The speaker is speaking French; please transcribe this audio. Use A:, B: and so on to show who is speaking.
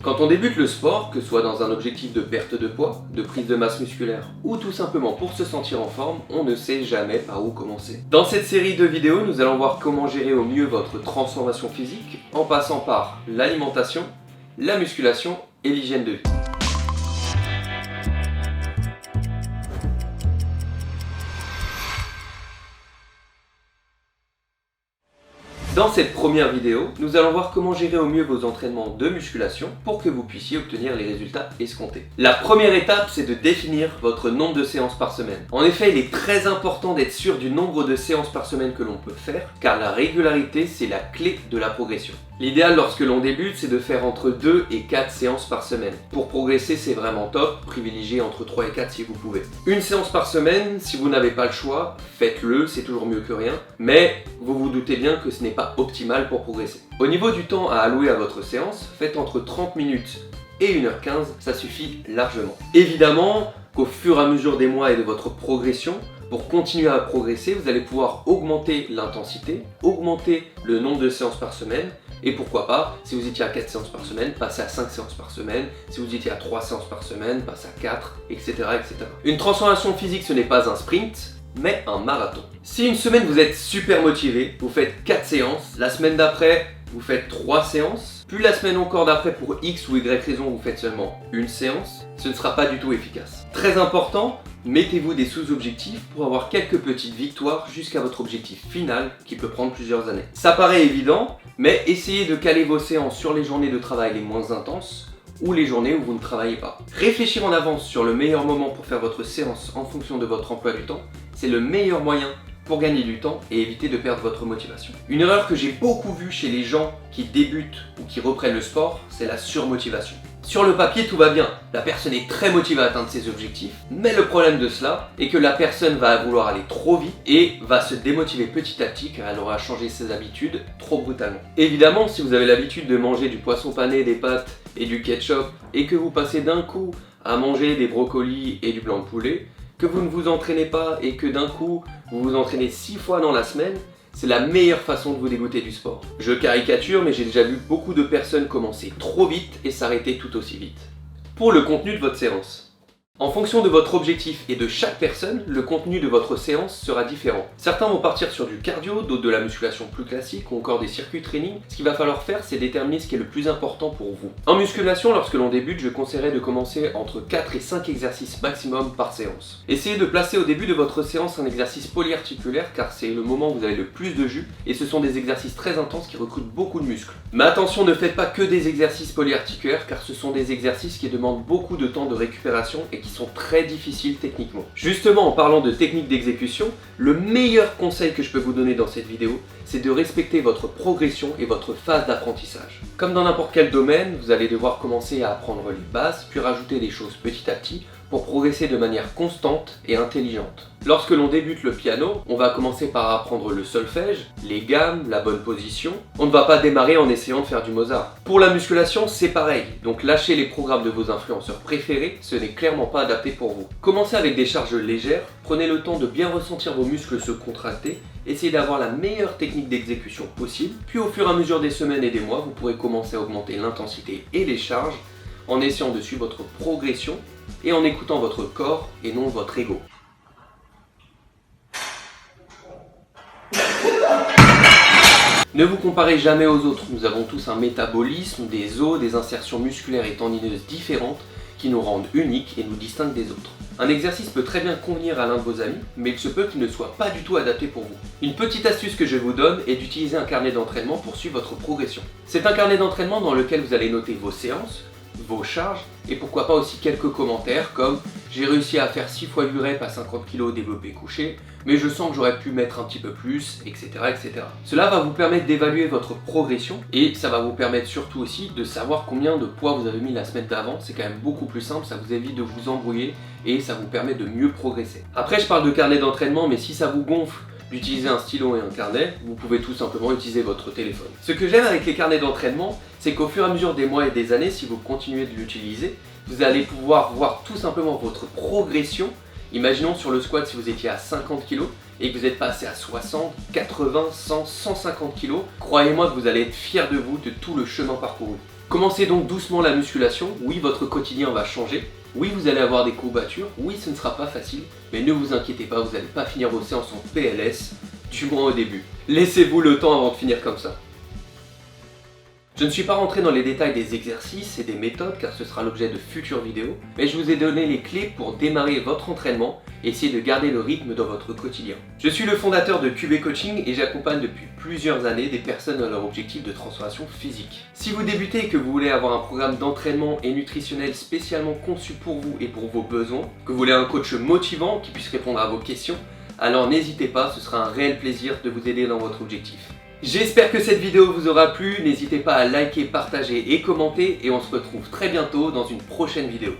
A: Quand on débute le sport, que ce soit dans un objectif de perte de poids, de prise de masse musculaire ou tout simplement pour se sentir en forme, on ne sait jamais par où commencer. Dans cette série de vidéos, nous allons voir comment gérer au mieux votre transformation physique en passant par l'alimentation, la musculation et l'hygiène de vie. Dans cette première vidéo, nous allons voir comment gérer au mieux vos entraînements de musculation pour que vous puissiez obtenir les résultats escomptés. La première étape, c'est de définir votre nombre de séances par semaine. En effet, il est très important d'être sûr du nombre de séances par semaine que l'on peut faire, car la régularité, c'est la clé de la progression. L'idéal lorsque l'on débute, c'est de faire entre 2 et 4 séances par semaine. Pour progresser, c'est vraiment top, privilégiez entre 3 et 4 si vous pouvez. Une séance par semaine, si vous n'avez pas le choix, faites-le, c'est toujours mieux que rien, mais vous vous doutez bien que ce n'est pas optimal pour progresser. Au niveau du temps à allouer à votre séance, faites entre 30 minutes et 1h15, ça suffit largement. Évidemment qu'au fur et à mesure des mois et de votre progression, pour continuer à progresser, vous allez pouvoir augmenter l'intensité, augmenter le nombre de séances par semaine, et pourquoi pas, si vous étiez à 4 séances par semaine, passer à 5 séances par semaine, si vous étiez à 3 séances par semaine, passer à 4, etc. etc. Une transformation physique, ce n'est pas un sprint, mais un marathon. Si une semaine vous êtes super motivé, vous faites 4 séances, la semaine d'après vous faites 3 séances, puis la semaine encore d'après pour X ou Y raison vous faites seulement une séance, ce ne sera pas du tout efficace. Très important, mettez-vous des sous-objectifs pour avoir quelques petites victoires jusqu'à votre objectif final qui peut prendre plusieurs années. Ça paraît évident, mais essayez de caler vos séances sur les journées de travail les moins intenses ou les journées où vous ne travaillez pas. Réfléchir en avance sur le meilleur moment pour faire votre séance en fonction de votre emploi du temps, c'est le meilleur moyen pour gagner du temps et éviter de perdre votre motivation. Une erreur que j'ai beaucoup vue chez les gens qui débutent ou qui reprennent le sport, c'est la surmotivation. Sur le papier, tout va bien, la personne est très motivée à atteindre ses objectifs, mais le problème de cela est que la personne va vouloir aller trop vite et va se démotiver petit à petit car elle aura changé ses habitudes trop brutalement. Évidemment, si vous avez l'habitude de manger du poisson pané, des pâtes et du ketchup et que vous passez d'un coup à manger des brocolis et du blanc de poulet, que vous ne vous entraînez pas et que d'un coup vous vous entraînez 6 fois dans la semaine, c'est la meilleure façon de vous dégoûter du sport. Je caricature, mais j'ai déjà vu beaucoup de personnes commencer trop vite et s'arrêter tout aussi vite. Pour le contenu de votre séance. En fonction de votre objectif et de chaque personne, le contenu de votre séance sera différent. Certains vont partir sur du cardio, d'autres de la musculation plus classique ou encore des circuits training. Ce qu'il va falloir faire, c'est déterminer ce qui est le plus important pour vous. En musculation, lorsque l'on débute, je conseillerais de commencer entre 4 et 5 exercices maximum par séance. Essayez de placer au début de votre séance un exercice polyarticulaire car c'est le moment où vous avez le plus de jus et ce sont des exercices très intenses qui recrutent beaucoup de muscles. Mais attention, ne faites pas que des exercices polyarticulaires car ce sont des exercices qui demandent beaucoup de temps de récupération et qui sont très difficiles techniquement. Justement, en parlant de technique d'exécution, le meilleur conseil que je peux vous donner dans cette vidéo, c'est de respecter votre progression et votre phase d'apprentissage. Comme dans n'importe quel domaine, vous allez devoir commencer à apprendre les bases, puis rajouter des choses petit à petit pour progresser de manière constante et intelligente. Lorsque l'on débute le piano, on va commencer par apprendre le solfège, les gammes, la bonne position. On ne va pas démarrer en essayant de faire du Mozart. Pour la musculation, c'est pareil. Donc lâchez les programmes de vos influenceurs préférés, ce n'est clairement pas adapté pour vous. Commencez avec des charges légères, prenez le temps de bien ressentir vos muscles se contracter, essayez d'avoir la meilleure technique d'exécution possible, puis au fur et à mesure des semaines et des mois, vous pourrez commencer à augmenter l'intensité et les charges en essayant de suivre votre progression et en écoutant votre corps et non votre ego. Ne vous comparez jamais aux autres, nous avons tous un métabolisme, des os, des insertions musculaires et tendineuses différentes qui nous rendent uniques et nous distinguent des autres. Un exercice peut très bien convenir à l'un de vos amis, mais il se peut qu'il ne soit pas du tout adapté pour vous. Une petite astuce que je vous donne est d'utiliser un carnet d'entraînement pour suivre votre progression. C'est un carnet d'entraînement dans lequel vous allez noter vos séances, vos charges et pourquoi pas aussi quelques commentaires comme j'ai réussi à faire 6 fois 8 reps à 50 kg développé couché, mais je sens que j'aurais pu mettre un petit peu plus, etc., etc. Cela va vous permettre d'évaluer votre progression et ça va vous permettre surtout aussi de savoir combien de poids vous avez mis la semaine d'avant. C'est quand même beaucoup plus simple, ça vous évite de vous embrouiller et ça vous permet de mieux progresser. Après, je parle de carnet d'entraînement, mais si ça vous gonfle d'utiliser un stylo et un carnet, vous pouvez tout simplement utiliser votre téléphone. Ce que j'aime avec les carnets d'entraînement, c'est qu'au fur et à mesure des mois et des années, si vous continuez de l'utiliser, vous allez pouvoir voir tout simplement votre progression. Imaginons sur le squat si vous étiez à 50 kg et que vous êtes passé à 60, 80, 100, 150 kg, croyez-moi que vous allez être fier de vous de tout le chemin parcouru. Commencez donc doucement la musculation, oui votre quotidien va changer, oui vous allez avoir des courbatures, oui ce ne sera pas facile, mais ne vous inquiétez pas, vous n'allez pas finir vos séances en PLS, du moins au début. Laissez-vous le temps avant de finir comme ça. Je ne suis pas rentré dans les détails des exercices et des méthodes car ce sera l'objet de futures vidéos, mais je vous ai donné les clés pour démarrer votre entraînement et essayer de garder le rythme dans votre quotidien. Je suis le fondateur de QB Coaching et j'accompagne depuis plusieurs années des personnes dans leur objectif de transformation physique. Si vous débutez et que vous voulez avoir un programme d'entraînement et nutritionnel spécialement conçu pour vous et pour vos besoins, que vous voulez un coach motivant qui puisse répondre à vos questions, alors n'hésitez pas, ce sera un réel plaisir de vous aider dans votre objectif. J'espère que cette vidéo vous aura plu, n'hésitez pas à liker, partager et commenter et on se retrouve très bientôt dans une prochaine vidéo.